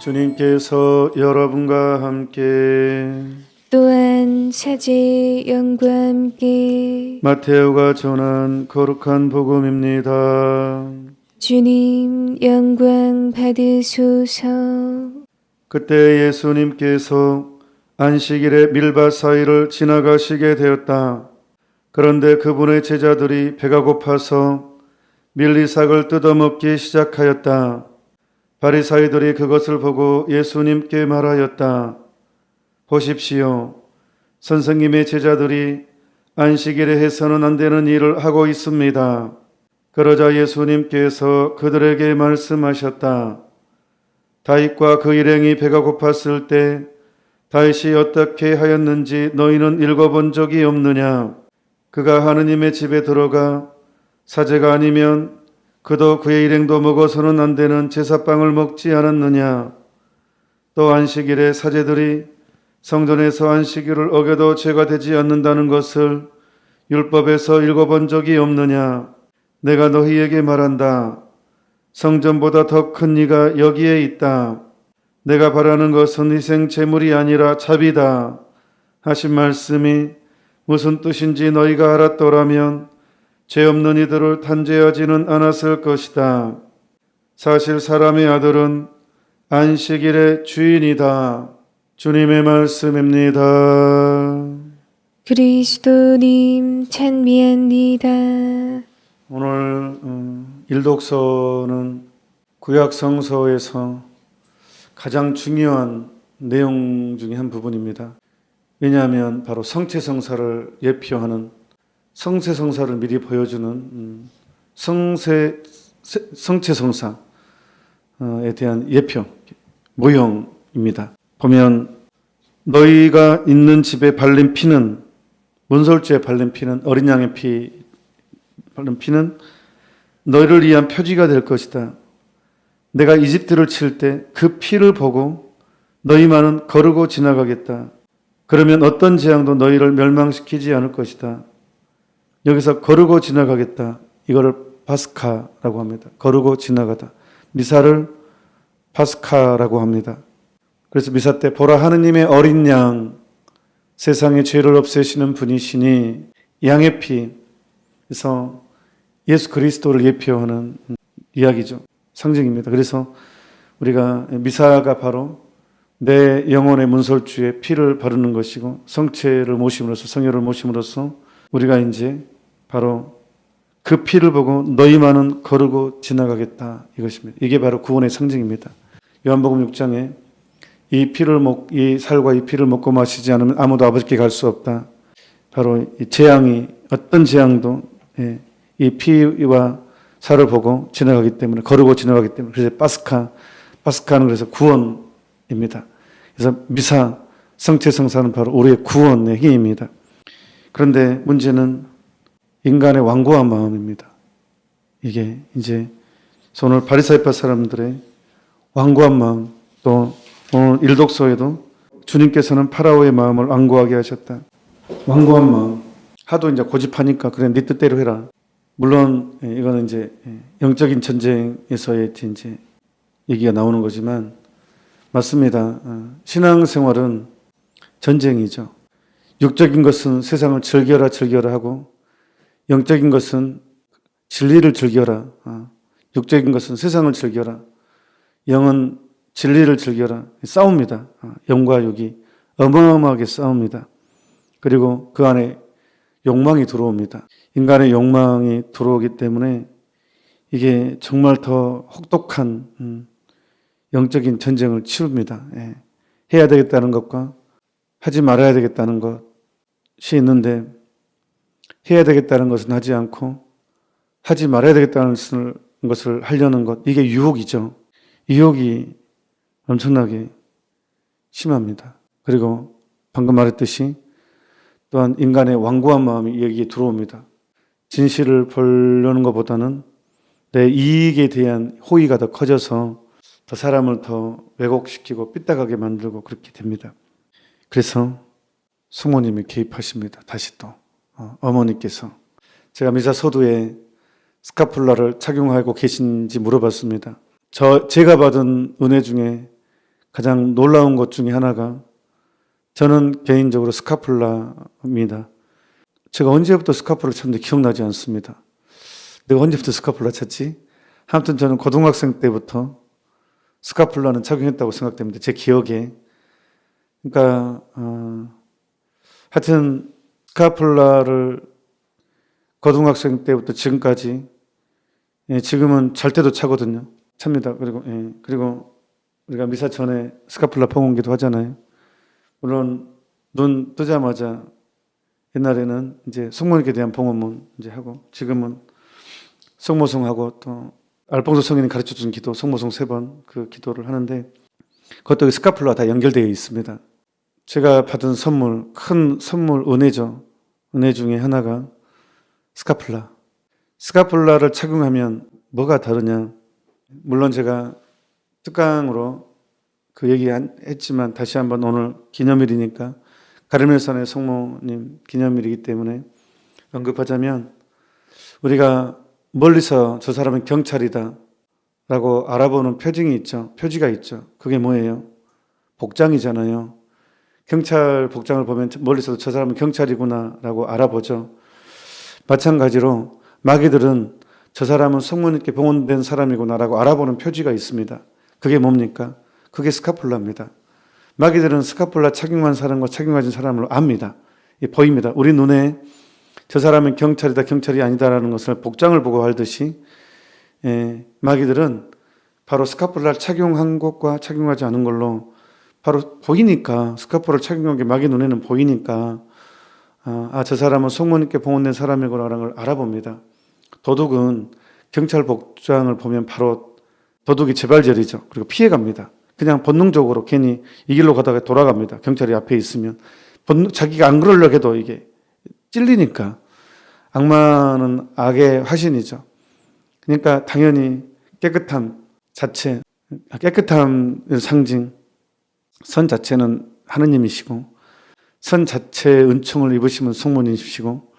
주님께서 여러분과 함께 또한 사제의 영과 함께 마테오가 전한 거룩한 복음입니다. 주님 영광 받으소서. 그때 예수님께서 안식일에 밀밭 사이를 지나가시게 되었다. 그런데 그분의 제자들이 배가 고파서 밀리삭을 뜯어먹기 시작하였다. 바리사이들이 그것을 보고 예수님께 말하였다. 보십시오. 선생님의 제자들이 안식일에 해서는 안 되는 일을 하고 있습니다. 그러자 예수님께서 그들에게 말씀하셨다. 다윗과 그 일행이 배가 고팠을 때 다윗이 어떻게 하였는지 너희는 읽어본 적이 없느냐? 그가 하느님의 집에 들어가 사제가 아니면 그도 그의 일행도 먹어서는 안 되는 제사빵을 먹지 않았느냐? 또 안식일에 사제들이 성전에서 안식일을 어겨도 죄가 되지 않는다는 것을 율법에서 읽어본 적이 없느냐? 내가 너희에게 말한다. 성전보다 더 큰 이가 여기에 있다. 내가 바라는 것은 희생 제물이 아니라 자비다. 하신 말씀이 무슨 뜻인지 너희가 알았더라면 죄 없는 이들을 단죄하지는 않았을 것이다. 사실 사람의 아들은 안식일의 주인이다. 주님의 말씀입니다. 그리스도님 찬미합니다. 오늘 일독서는 구약 성서에서 가장 중요한 내용 중에 한 부분입니다. 왜냐하면 바로 성체성사를 예표하는 성세성사를 미리 보여주는 성체성사에 대한 예표, 모형입니다. 보면 너희가 있는 집에 발린 피는 문설주에 발린 피는 어린 양의 발린 피는 너희를 위한 표지가 될 것이다. 내가 이집트를 칠 때 그 피를 보고 너희만은 거르고 지나가겠다. 그러면 어떤 재앙도 너희를 멸망시키지 않을 것이다. 여기서 거르고 지나가겠다. 이거를 파스카라고 합니다. 거르고 지나가다. 미사를 파스카라고 합니다. 그래서 미사 때 보라 하느님의 어린 양, 세상의 죄를 없애시는 분이시니 양의 피, 그래서 예수 그리스도를 예표하는 이야기죠. 상징입니다. 그래서 우리가 미사가 바로 내 영혼의 문설주에 피를 바르는 것이고 성체를 모심으로써 성혈을 모심으로써 우리가 이제 바로 그 피를 보고 너희만은 거르고 지나가겠다 이것입니다. 이게 바로 구원의 상징입니다. 요한복음 6장에 이 살과 이 피를 먹고 마시지 않으면 아무도 아버지께 갈 수 없다. 바로 이 재앙이 어떤 재앙도 이 피와 살을 보고 지나가기 때문에 거르고 지나가기 때문에 그래서 파스카는 그래서 구원입니다. 그래서 미사 성체성사는 바로 우리의 구원의 힘입니다. 그런데 문제는 인간의 완고한 마음입니다. 이게 이제 오늘 바리사이파 사람들의 완고한 마음, 또 오늘 일독서에도 주님께서는 파라오의 마음을 완고하게 하셨다. 완고한 마음. 하도 이제 고집하니까 그래 네 뜻대로 해라. 물론 이거는 이제 영적인 전쟁에서의 이제 얘기가 나오는 거지만 맞습니다. 신앙생활은 전쟁이죠. 육적인 것은 세상을 즐겨라 하고 영적인 것은 진리를 즐겨라. 육적인 것은 세상을 즐겨라. 영은 진리를 즐겨라. 싸웁니다. 영과 육이 어마어마하게 싸웁니다. 그리고 그 안에 욕망이 들어옵니다. 인간의 욕망이 들어오기 때문에 이게 정말 더 혹독한 영적인 전쟁을 치릅니다. 해야 되겠다는 것과 하지 말아야 되겠다는 것이 있는데 해야 되겠다는 것은 하지 않고 하지 말아야 되겠다는 것을 하려는 것, 이게 유혹이죠. 유혹이 엄청나게 심합니다. 그리고 방금 말했듯이 또한 인간의 완고한 마음이 여기에 들어옵니다. 진실을 보려는 것보다는 내 이익에 대한 호의가 더 커져서 더 사람을 더 왜곡시키고 삐딱하게 만들고 그렇게 됩니다. 그래서 숙모님이 개입하십니다. 다시 또 어머니께서 제가 미사 서두에 스카풀라를 착용하고 계신지 물어봤습니다. 제가 받은 은혜 중에 가장 놀라운 것 중에 하나가 저는 개인적으로 스카폴라입니다. 제가 언제부터 스카폴라 쳤는지 기억나지 않습니다. 내가 언제부터 스카폴라 쳤지? 아무튼 저는 고등학생 때부터 스카폴라는 착용했다고 생각됩니다. 제 기억에. 그러니까 하여튼 스카폴라를 고등학생 때부터 지금까지, 예, 지금은 잘 때도 차거든요. 찹니다. 그리고 우리가 미사 전에 스카폴라 봉헌기도 하잖아요. 물론 눈 뜨자마자 옛날에는 이제 성모님께 대한 봉헌문 이제 하고, 지금은 성모성하고 또 알fonso 성인이 가르쳐준 기도, 성모성 3번 그 기도를 하는데, 그것도 스카폴라 다 연결되어 있습니다. 제가 받은 선물, 큰 선물, 은혜죠. 은혜 중에 하나가 스카폴라. 스카폴라를 착용하면 뭐가 다르냐? 물론 제가 특강으로 그 얘기 했지만 다시 한번 오늘 기념일이니까, 가르멜산의 성모님 기념일이기 때문에 언급하자면, 우리가 멀리서 저 사람은 경찰이다 라고 알아보는 표지가 있죠. 그게 뭐예요? 복장이잖아요. 경찰 복장을 보면 멀리서도 저 사람은 경찰이구나 라고 알아보죠. 마찬가지로 마귀들은 저 사람은 성모님께 봉헌된 사람이구나 라고 알아보는 표지가 있습니다. 그게 뭡니까? 그게 스카폴라입니다. 마귀들은 스카폴라 착용한 사람과 착용하지 사람을 압니다. 보입니다. 우리 눈에 저 사람은 경찰이다, 경찰이 아니다라는 것을 복장을 보고 알듯이, 마귀들은 바로 스카폴라를 착용한 것과 착용하지 않은 걸로 바로 보이니까, 스카폴라를 착용한 게 마귀 눈에는 보이니까, 저 사람은 성모님께 봉헌된 사람이구나라는 걸 알아봅니다. 도둑은 경찰 복장을 보면 바로 도둑이 재발절이죠. 그리고 피해갑니다. 그냥 본능적으로 괜히 이 길로 가다가 돌아갑니다. 경찰이 앞에 있으면. 자기가 안 그러려고 해도 이게 찔리니까. 악마는 악의 화신이죠. 그러니까 당연히 깨끗함 자체, 깨끗함의 상징, 선 자체는 하느님이시고, 선 자체의 은총을 입으시면 성모님이시고,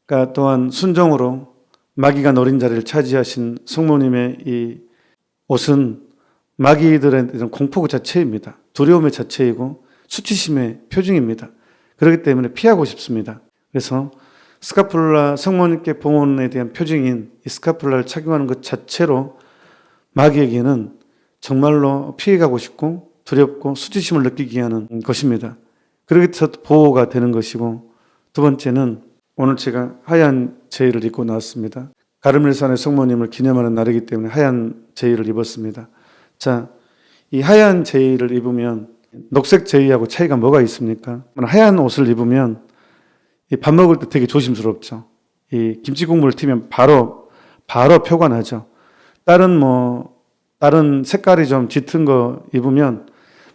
그러니까 또한 순종으로 마귀가 노린 자리를 차지하신 성모님의 이 옷은 마귀들의 공포 자체입니다. 두려움의 자체이고 수치심의 표징입니다. 그렇기 때문에 피하고 싶습니다. 그래서 스카폴라, 성모님께 봉헌에 대한 표징인 이 스카폴라를 착용하는 것 자체로 마귀에게는 정말로 피해가고 싶고 두렵고 수치심을 느끼게 하는 것입니다. 그렇게 해서 보호가 되는 것이고, 두 번째는 오늘 제가 하얀 제의를 입고 나왔습니다. 가르멜산의 성모님을 기념하는 날이기 때문에 하얀 제의를 입었습니다. 자, 이 하얀 제의를 입으면 녹색 제의하고 차이가 뭐가 있습니까? 하얀 옷을 입으면 밥 먹을 때 되게 조심스럽죠. 이 김치 국물을 튀면 바로 표가 나죠. 다른 색깔이 좀 짙은 거 입으면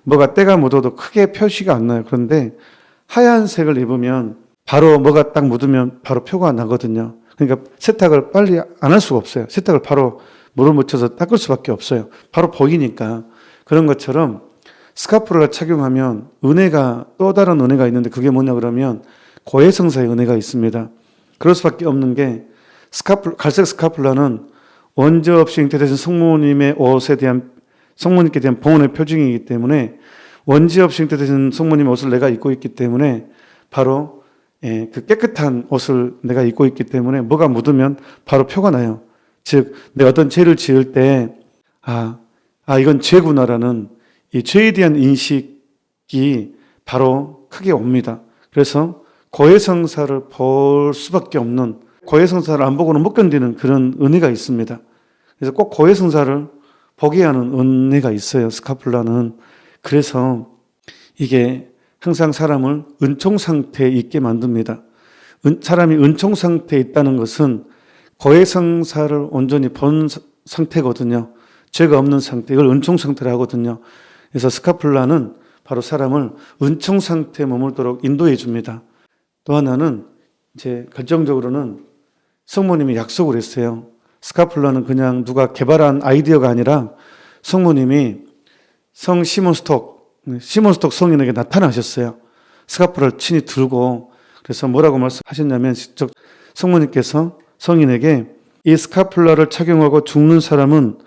뭐가 때가 묻어도 크게 표시가 안 나요. 그런데 하얀색을 입으면 바로 뭐가 딱 묻으면 바로 표가 나거든요. 그러니까 세탁을 빨리 안 할 수가 없어요. 세탁을 바로 물을 묻혀서 닦을 수밖에 없어요. 바로 보이니까. 그런 것처럼 스카폴라를 착용하면 은혜가, 또 다른 은혜가 있는데 그게 뭐냐 그러면 고해성사의 은혜가 있습니다. 그럴 수밖에 없는 게, 갈색 스카폴라는 원죄 없이 잉태되신 성모님의 옷에 대한, 성모님께 대한 봉헌의 표징이기 때문에, 원죄 없이 잉태되신 성모님의 옷을 내가 입고 있기 때문에 바로 그 깨끗한 옷을 내가 입고 있기 때문에 뭐가 묻으면 바로 표가 나요. 즉, 내 어떤 죄를 지을 때, 이건 죄구나라는 이 죄에 대한 인식이 바로 크게 옵니다. 그래서 고해성사를 볼 수밖에 없는, 고해성사를 안 보고는 못 견디는 그런 은혜가 있습니다. 그래서 꼭 고해성사를 보게 하는 은혜가 있어요, 스카폴라는. 그래서 이게 항상 사람을 은총 상태에 있게 만듭니다. 사람이 은총 상태에 있다는 것은 고해성사를 온전히 본 상태거든요. 죄가 없는 상태, 이걸 은총 상태라 하거든요. 그래서 스카폴라는 바로 사람을 은총 상태에 머물도록 인도해 줍니다. 또 하나는 이제 결정적으로는 성모님이 약속을 했어요. 스카폴라는 그냥 누가 개발한 아이디어가 아니라 성모님이 성 시몬스톡 성인에게 나타나셨어요. 스카폴라를 친히 들고. 그래서 뭐라고 말씀하셨냐면, 성모님께서 성인에게 이 스카폴라를 착용하고 죽는 사람은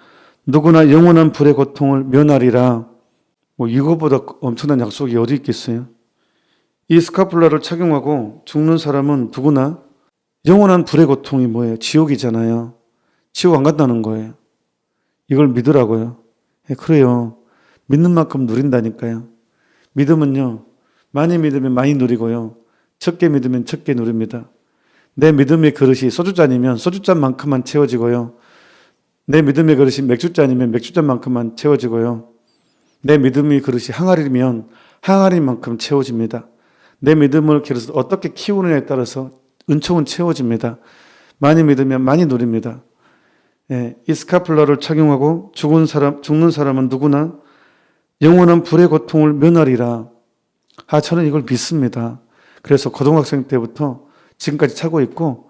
누구나 영원한 불의 고통을 면하리라. 뭐 이거보다 엄청난 약속이 어디 있겠어요? 이 스카폴라를 착용하고 죽는 사람은 누구나 영원한 불의 고통이 뭐예요? 지옥이잖아요. 지옥 안 간다는 거예요. 이걸 믿으라고요. 예, 그래요. 믿는 만큼 누린다니까요. 믿음은요, 많이 믿으면 많이 누리고요. 적게 믿으면 적게 누립니다. 내 믿음의 그릇이 소주잔이면 소주잔만큼만 채워지고요. 내 믿음의 그릇이 맥주잔이면 맥주잔만큼만 채워지고요. 내 믿음의 그릇이 항아리면 항아리만큼 채워집니다. 내 믿음을 그래서 어떻게 키우느냐에 따라서 은총은 채워집니다. 많이 믿으면 많이 누립니다. 예, 이 스카플라를 착용하고 죽는 사람은 누구나 영원한 불의 고통을 면하리라. 저는 이걸 믿습니다. 그래서 고등학생 때부터 지금까지 차고 있고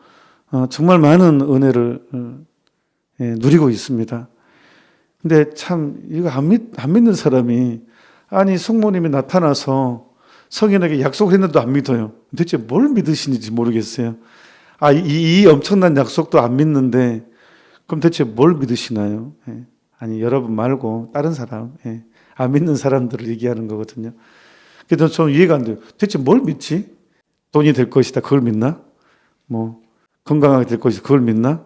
정말 많은 은혜를 누리고 있습니다. 근데 참 이거 안 믿는 사람이 아니 성모님이 나타나서 성인에게 약속을 했는데도 안 믿어요. 대체 뭘 믿으시는지 모르겠어요. 이 엄청난 약속도 안 믿는데 그럼 대체 뭘 믿으시나요? 예. 아니 여러분 말고 다른 사람, 안 믿는 사람들을 얘기하는 거거든요. 그래서 좀 이해가 안 돼요. 대체 뭘 믿지? 돈이 될 것이다. 그걸 믿나? 뭐 건강하게 될 것이다. 그걸 믿나?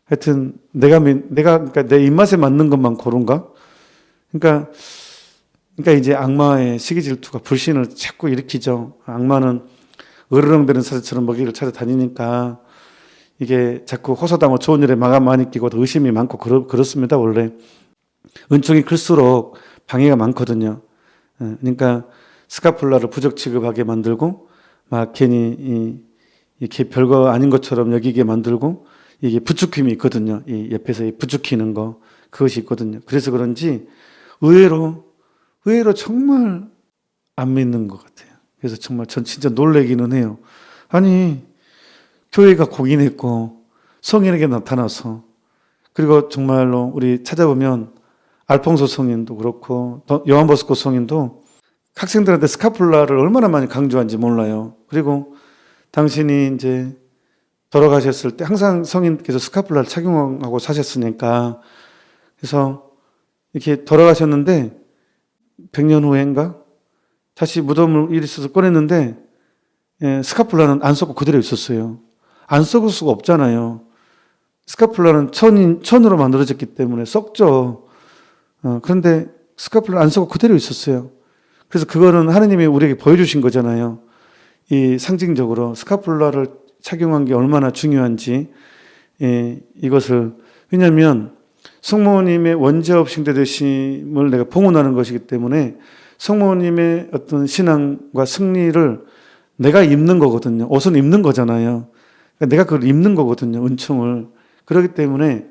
하여튼 내가 그러니까 내 입맛에 맞는 것만 고른가? 그러니까 이제 악마의 시기 질투가 불신을 자꾸 일으키죠. 악마는 으르렁대는 사자처럼 먹이를 찾아다니니까 이게 자꾸 호소당하고 좋은 일에 마감 많이 끼고 의심이 많고 그렇습니다. 원래 은총이 클수록 방해가 많거든요. 그러니까 스카폴라를 부적 취급하게 만들고 막 괜히 이렇게 별거 아닌 것처럼 여기게 만들고 이게 부추김이 있거든요. 이 옆에서 부추기는 거 그것이 있거든요. 그래서 그런지 의외로 정말 안 믿는 것 같아요. 그래서 정말 전 진짜 놀래기는 해요. 아니 교회가 공인했고 성인에게 나타나서 그리고 정말로 우리 찾아보면 알퐁소 성인도 그렇고 요한보스코 성인도 학생들한테 스카폴라를 얼마나 많이 강조한지 몰라요. 그리고 당신이 이제 돌아가셨을 때 항상 성인께서 스카폴라를 착용하고 사셨으니까 그래서 이렇게 돌아가셨는데 100년 후인가 다시 무덤을 일이 있어서 꺼냈는데 스카폴라는 안 썩고 그대로 있었어요. 안 썩을 수가 없잖아요. 스카폴라는 천으로 만들어졌기 때문에 썩죠. 그런데 스카폴라 안 썩고 그대로 있었어요. 그래서 그거는 하나님이 우리에게 보여주신 거잖아요. 이 상징적으로 스카폴라를 착용한 게 얼마나 중요한지 이것을 왜냐하면 성모님의 원죄없이 되심을 내가 봉헌하는 것이기 때문에 성모님의 어떤 신앙과 승리를 내가 입는 거거든요. 옷은 입는 거잖아요. 그러니까 내가 그걸 입는 거거든요. 은총을. 그렇기 때문에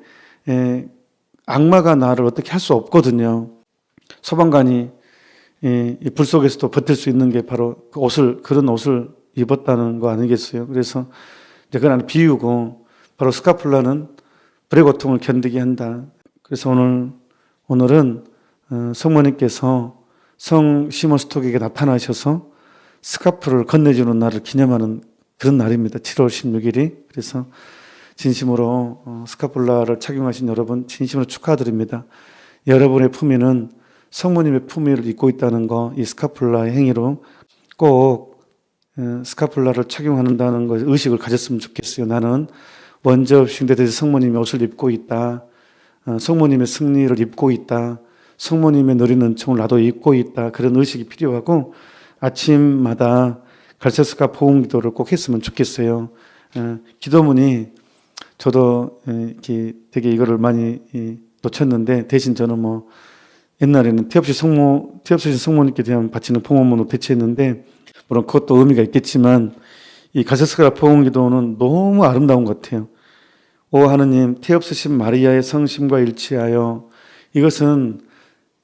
악마가 나를 어떻게 할 수 없거든요. 소방관이 이 불 속에서도 버틸 수 있는 게 바로 그런 옷을 입었다는 거 아니겠어요? 그래서 이제 그건 비유고 바로 스카폴라는 불의 고통을 견디게 한다. 그래서 오늘은 성모님께서 성 시몬 스톡에게 나타나셔서 스카프를 건네주는 날을 기념하는 그런 날입니다. 7월 16일이. 그래서 진심으로 스카폴라를 착용하신 여러분 진심으로 축하드립니다. 여러분의 품위는 성모님의 품위를 입고 있다는 거, 이 스카폴라의 행위로 꼭 스카폴라를 착용한다는 것 의식을 가졌으면 좋겠어요. 나는 원죄 싱대돼서 성모님의 옷을 입고 있다. 성모님의 승리를 입고 있다. 성모님의 누리는 은총을 나도 입고 있다. 그런 의식이 필요하고 아침마다 갈세스가 보험 기도를 꼭 했으면 좋겠어요. 기도문이 저도 이렇게 되게 이거를 많이 놓쳤는데 대신 저는 뭐 옛날에는 태 없으신 성모님께 대한 바치는 봉헌문으로 대체했는데 물론 그것도 의미가 있겠지만 이 갈세스가 보험 기도는 너무 아름다운 것 같아요. 오 하느님 태 없으신 마리아의 성심과 일치하여 이것은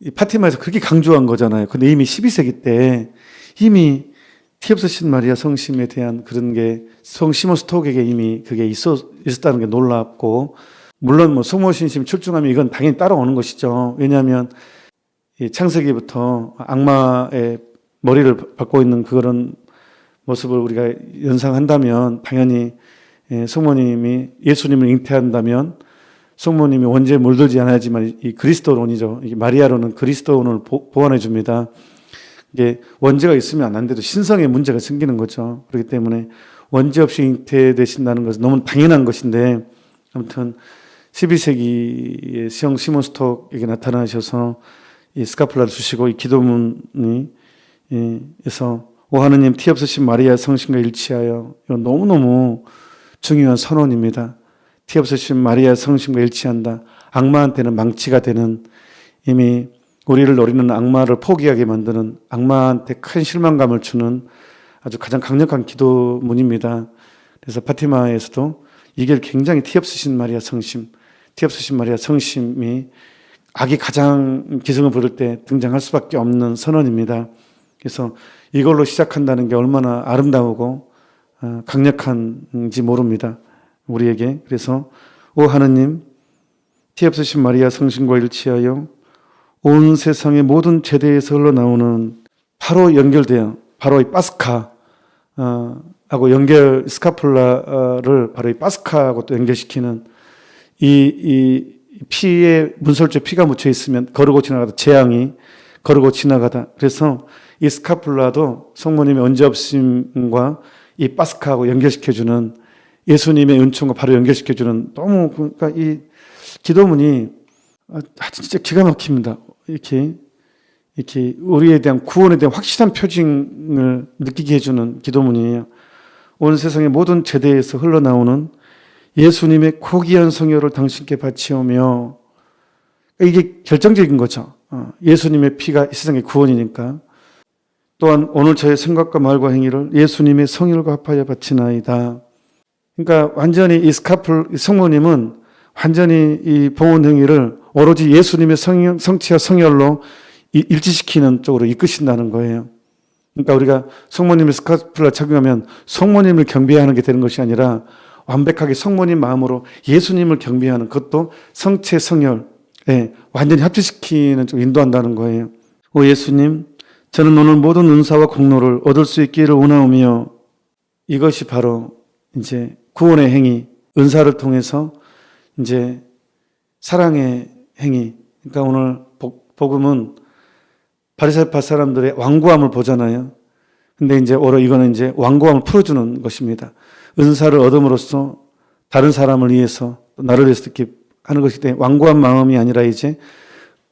이 파티마에서 그렇게 강조한 거잖아요. 근데 이미 12세기 때 이미 티 없으신 마리아 성심에 대한 그런 게 성 시몬 스톡에게 이미 그게 있었다는 게 놀랍고 물론 뭐 성모신심 출중하면 이건 당연히 따라오는 것이죠. 왜냐하면 이 창세기부터 악마의 머리를 받고 있는 그런 모습을 우리가 연상한다면 당연히 성모님이 예수님을 잉태한다면 성모님이 원죄에 물들지 않아야지만 이 그리스도론이죠. 이게 마리아론은 그리스도론을 보완해 줍니다. 이게 원죄가 있으면 안 돼도 신성에 문제가 생기는 거죠. 그렇기 때문에 원죄 없이 잉태되신다는 것은 너무 당연한 것인데, 아무튼 12세기에 성 시몬 스톡에게 나타나셔서 이 스카플라를 주시고 이 기도문이 에서 오 하느님 티 없으신 마리아 성심과 일치하여, 이건 너무너무 중요한 선언입니다. 티 없으신 마리아 성심과 일치한다. 악마한테는 망치가 되는, 이미 우리를 노리는 악마를 포기하게 만드는, 악마한테 큰 실망감을 주는 아주 가장 강력한 기도문입니다. 그래서 파티마에서도 이게 굉장히 티 없으신 마리아 성심, 티 없으신 마리아 성심이 악이 가장 기승을 부를 때 등장할 수밖에 없는 선언입니다. 그래서 이걸로 시작한다는 게 얼마나 아름다우고 강력한지 모릅니다, 우리에게. 그래서 오 하느님 티 없으신 마리아 성심과 일치하여 온 세상의 모든 제대에서 흘러나오는, 바로 연결돼요. 바로 이 파스카 하고 연결, 스카폴라를 바로 이 파스카하고 또 연결시키는 이 피에, 문설주에 피가 묻혀 있으면 거르고 지나가다, 재앙이 거르고 지나가다. 그래서 이 스카폴라도 성모님의 언제 없음과 이 파스카하고 연결시켜주는, 예수님의 은총과 바로 연결시켜주는, 너무, 그러니까 이 기도문이 진짜 기가 막힙니다. 이렇게 우리에 대한 구원에 대한 확실한 표징을 느끼게 해주는 기도문이에요. 온 세상의 모든 제대에서 흘러나오는 예수님의 고귀한 성혈을 당신께 바치오며, 이게 결정적인 거죠. 예수님의 피가 이 세상의 구원이니까. 또한 오늘 저의 생각과 말과 행위를 예수님의 성혈과 합하여 바치나이다. 그러니까 완전히 이 성모님은 완전히 이 봉헌 행위를 오로지 예수님의 성치와 성혈로 일치시키는 쪽으로 이끄신다는 거예요. 그러니까 우리가 성모님의 스카플라 착용하면 성모님을 경배하는 게 되는 것이 아니라 완벽하게 성모님 마음으로 예수님을 경배하는, 그것도 성체 성혈 완전히 합치시키는 쪽으로 인도한다는 거예요. 오 예수님, 저는 오늘 모든 은사와 공로를 얻을 수 있기를 원하오며, 이것이 바로 이제 구원의 행위, 은사를 통해서 이제 사랑의 행위. 그러니까 오늘 복음은 바리새파 사람들의 완고함을 보잖아요. 근데 이제 오히려 이거는 이제 완고함을 풀어주는 것입니다. 은사를 얻음으로써 다른 사람을 위해서, 나를 위해서 이렇게 하는 것이기 때문에 완고한 마음이 아니라 이제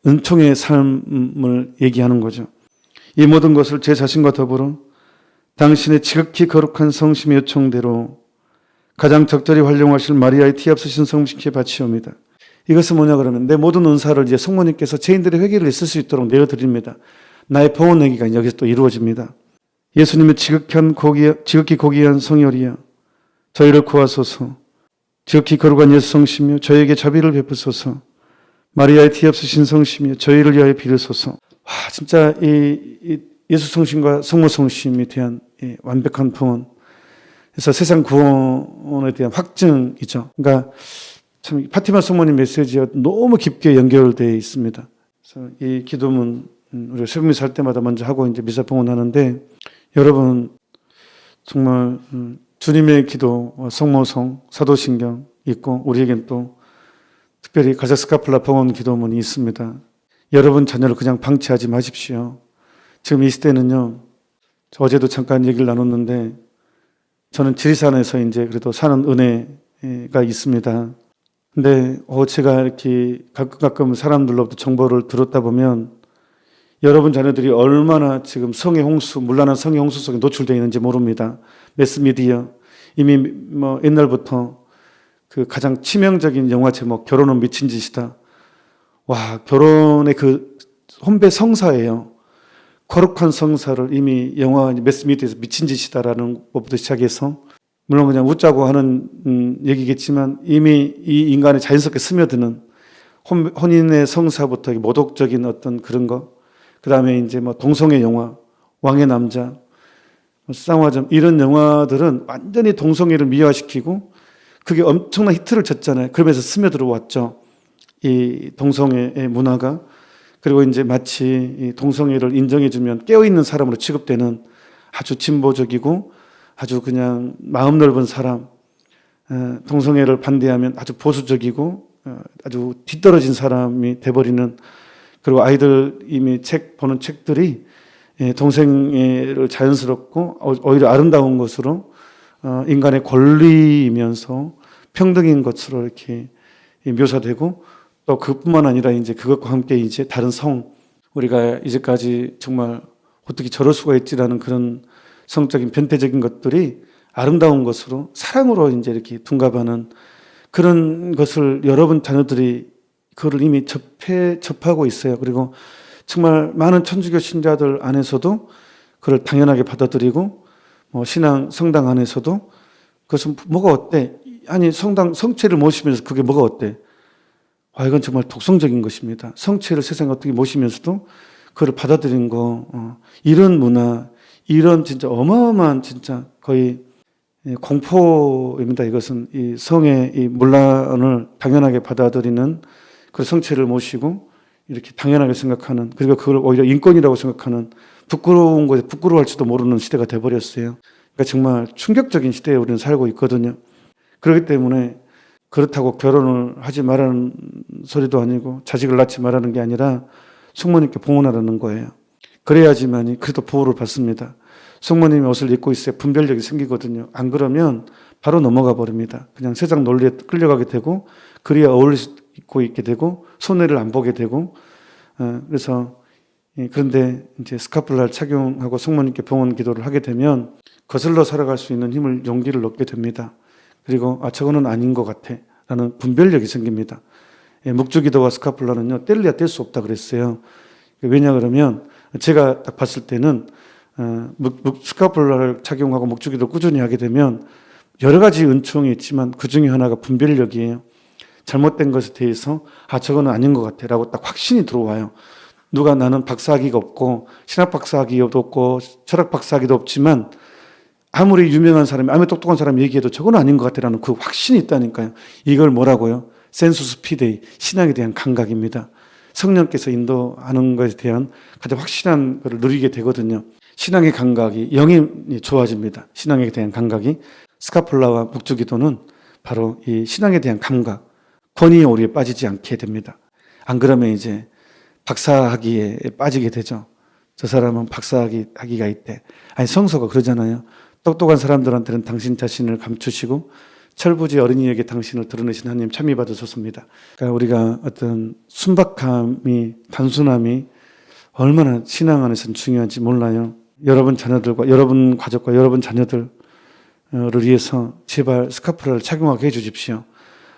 은총의 삶을 얘기하는 거죠. 이 모든 것을 제 자신과 더불어 당신의 지극히 거룩한 성심의 요청대로 가장 적절히 활용하실 마리아의 티 없으신 성심께 바치옵니다. 이것은 뭐냐 그러면 내 모든 은사를 이제 성모님께서 죄인들의 회개를 있을 수 있도록 내어드립니다. 나의 봉헌 행위가 여기서 또 이루어집니다. 예수님의 지극히 고귀한 성혈이여 저희를 구하소서. 지극히 거룩한 예수 성심이여 저에게 자비를 베푸소서. 마리아의 티 없으신 성심이여 저희를 위하여 빌으소서. 와, 진짜 이 예수 성심과 성모 성심에 대한 완벽한 봉헌. 그래서 세상 구원에 대한 확증이죠. 그러니까 참 파티마 성모님 메시지와 너무 깊게 연결되어 있습니다. 그래서 이 기도문 우리가 새벽 미사 할 때마다 먼저 하고 이제 미사 봉헌하는데, 여러분 정말 주님의 기도, 성모성, 사도신경 있고 우리에겐 또 특별히 가자스카플라 봉헌 기도문이 있습니다. 여러분 자녀를 그냥 방치하지 마십시오. 지금 이 시대는요, 어제도 잠깐 얘기를 나눴는데 저는 지리산에서 이제 그래도 사는 은혜가 있습니다. 근데 제가 이렇게 가끔 사람들로부터 정보를 들었다 보면 여러분 자녀들이 얼마나 지금 성의 홍수, 문란한 성의 홍수 속에 노출되어 있는지 모릅니다. 매스미디어, 이미 뭐 옛날부터 그 가장 치명적인 영화 제목, 결혼은 미친 짓이다. 와, 결혼의 그 혼배 성사예요. 거룩한 성사를 이미 영화 매스미디어에서 미친 짓이다라는 것부터 시작해서, 물론 그냥 웃자고 하는 얘기겠지만 이미 이 인간에 자연스럽게 스며드는 혼인의 성사부터 모독적인 어떤 그런 거, 그 다음에 이제 뭐 동성애 영화, 왕의 남자, 쌍화점, 이런 영화들은 완전히 동성애를 미화시키고 그게 엄청난 히트를 쳤잖아요. 그러면서 스며들어 왔죠. 이 동성애의 문화가. 그리고 이제 마치 이 동성애를 인정해주면 깨어있는 사람으로 취급되는 아주 진보적이고 아주 그냥 마음 넓은 사람, 동성애를 반대하면 아주 보수적이고 아주 뒤떨어진 사람이 돼버리는, 그리고 아이들 이미 보는 책들이 동성애를 자연스럽고 오히려 아름다운 것으로 인간의 권리이면서 평등인 것으로 이렇게 묘사되고, 또 그뿐만 아니라 이제 그것과 함께 이제 다른 우리가 이제까지 정말 어떻게 저럴 수가 있지라는 그런 성적인 변태적인 것들이 아름다운 것으로 사랑으로 이제 이렇게 둔갑하는 그런 것을 여러분 자녀들이 그거를 이미 접하고 있어요. 그리고 정말 많은 천주교 신자들 안에서도 그걸 당연하게 받아들이고, 성당 안에서도 그것은 뭐가 어때? 아니, 성체를 모시면서 그게 뭐가 어때? 이건 정말 독성적인 것입니다. 성체를 세상에 어떻게 모시면서도 그걸 받아들이는 거, 이런 문화, 이런 진짜 어마어마한 진짜 거의 공포입니다. 이것은 이 성의 이 문란을 당연하게 받아들이는 그 성체를 모시고 이렇게 당연하게 생각하는, 그리고 그걸 오히려 인권이라고 생각하는, 부끄러운 것에 부끄러워할지도 모르는 시대가 돼버렸어요. 그러니까 정말 충격적인 시대에 우리는 살고 있거든요. 그렇기 때문에 그렇다고 결혼을 하지 말라는 소리도 아니고 자식을 낳지 말라는 게 아니라 숙모님께 봉헌하라는 거예요. 그래야지만이 그래도 보호를 받습니다. 숙모님이 옷을 입고 있어야 분별력이 생기거든요. 안 그러면 바로 넘어가 버립니다. 그냥 세상 논리에 끌려가게 되고, 그리야 입고 있게 되고, 손해를 안 보게 되고, 그래서 그런데 이제 스카플라를 착용하고 숙모님께 봉헌 기도를 하게 되면 거슬러 살아갈 수 있는 힘을, 용기를 얻게 됩니다. 그리고 저거는 아닌 것 같아 라는 분별력이 생깁니다. 묵주기도와 스카플라는요, 뗄래야 뗄 수 없다 그랬어요. 왜냐 그러면 제가 딱 봤을 때는 스카플라를 착용하고 묵주기도 꾸준히 하게 되면 여러 가지 은총이 있지만 그 중에 하나가 분별력이에요. 잘못된 것에 대해서 저거는 아닌 것 같아 라고 딱 확신이 들어와요. 누가 나는 박사학위가 없고 신학 박사학위도 없고 철학 박사학위도 없지만 아무리 유명한 사람이, 아무리 똑똑한 사람이 얘기해도 저건 아닌 것 같아라는 그 확신이 있다니까요. 이걸 뭐라고요? 센수스 피데이, 신앙에 대한 감각입니다. 성령께서 인도하는 것에 대한 가장 확실한 것을 누리게 되거든요. 신앙의 감각이, 영이 좋아집니다. 신앙에 대한 감각이. 스카폴라와 묵주기도는 바로 이 신앙에 대한 감각, 권위의 오류에 빠지지 않게 됩니다. 안 그러면 이제 박사학위에 빠지게 되죠. 저 사람은 박사학위가 있대. 아니, 성서가 그러잖아요. 똑똑한 사람들한테는 당신 자신을 감추시고 철부지 어린이에게 당신을 드러내신 하나님 참이 받으셨습니다. 그러니까 우리가 어떤 순박함이, 단순함이 얼마나 신앙 안에서는 중요한지 몰라요. 여러분 자녀들과 여러분 가족과 여러분 자녀들을 위해서 제발 스카프라를 착용하게 해주십시오.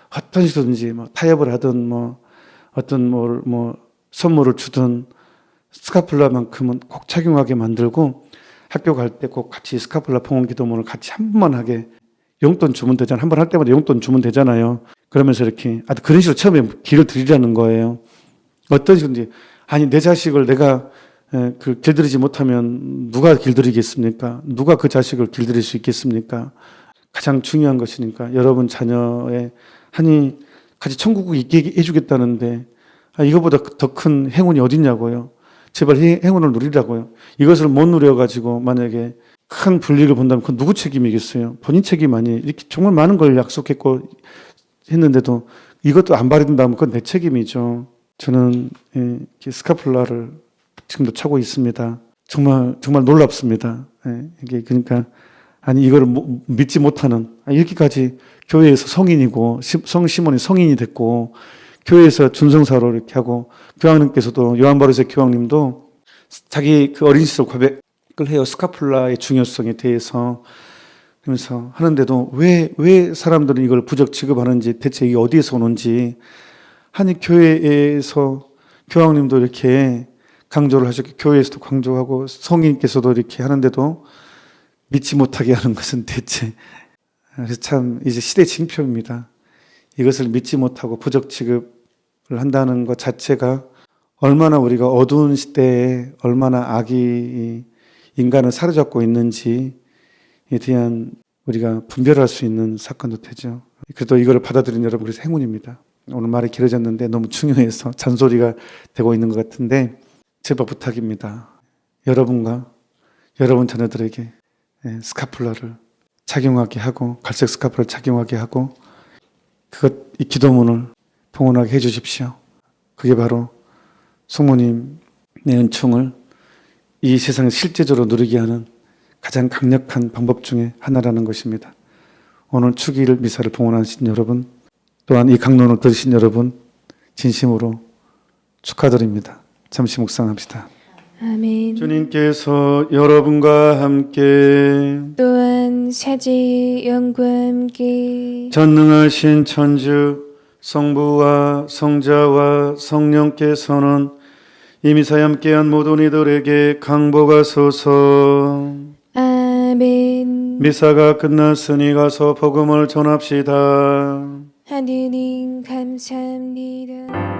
어떤 식으로든지 타협을 하든 어떤 선물을 주든 스카플라만큼은 꼭 착용하게 만들고, 학교 갈 때 꼭 같이 스카플라 봉헌 기도문을 같이 한 번만 하게, 용돈 주면 되잖아요. 한 번 할 때마다 용돈 주면 되잖아요. 그러면서 이렇게 그런 식으로 처음에 길을 드리라는 거예요. 어떤 식인지, 아니 내 자식을 내가 길들이지 못하면 누가 길들이겠습니까? 누가 그 자식을 길들일 수 있겠습니까? 가장 중요한 것이니까 여러분 자녀의 같이 천국을 있게 해주겠다는데 이거보다 더 큰 행운이 어딨냐고요. 제발 행운을 누리라고요. 이것을 못 누려가지고 만약에 큰 불이익을 본다면 그건 누구 책임이겠어요? 본인 책임 아니에요. 이렇게 정말 많은 걸 약속했고 했는데도 이것도 안 발휘된다면 그건 내 책임이죠. 저는 스카플라를 지금도 차고 있습니다. 정말 놀랍습니다. 이게 그러니까 이거를 믿지 못하는, 이렇게까지 교회에서 성인이고 시몬이 성인이 됐고 교회에서 준성사로 이렇게 하고, 교황님께서도 요한 바로세 교황님도 자기 그 어린 시절 고백을 해요. 스카플라의 중요성에 대해서. 그러면서 하는데도 왜 사람들은 이걸 부적 취급하는지, 대체 이게 어디에서 오는지, 교회에서 교황님도 이렇게 강조를 하셨고 교회에서도 강조하고 성인께서도 이렇게 하는데도 믿지 못하게 하는 것은 대체, 그래서 참 이제 시대 징표입니다. 이것을 믿지 못하고 부적 취급을 한다는 것 자체가 얼마나 우리가 어두운 시대에 얼마나 악이 인간을 사로잡고 있는지에 대한 우리가 분별할 수 있는 사건도 되죠. 그래도 이걸 받아들인 여러분, 그래서 행운입니다. 오늘 말이 길어졌는데 너무 중요해서 잔소리가 되고 있는 것 같은데 제발 부탁입니다. 여러분과 여러분 자녀들에게 스카플라를 착용하게 하고, 갈색 스카프를 착용하게 하고, 이 기도문을 봉헌하게 해주십시오. 그게 바로 성모님의 은총을 이 세상에 실제적으로 누리게 하는 가장 강력한 방법 중에 하나라는 것입니다. 오늘 축일 미사를 봉헌하신 여러분, 또한 이 강론을 들으신 여러분 진심으로 축하드립니다. 잠시 묵상합시다. 아멘. 주님께서 여러분과 함께 또한 사제 영과 함께 전능하신 천주 성부와 성자와 성령께서는 이 미사에 함께한 모든 이들에게 강복하소서. 아멘. 미사가 끝났으니 가서 복음을 전합시다. 하느님 감사합니다.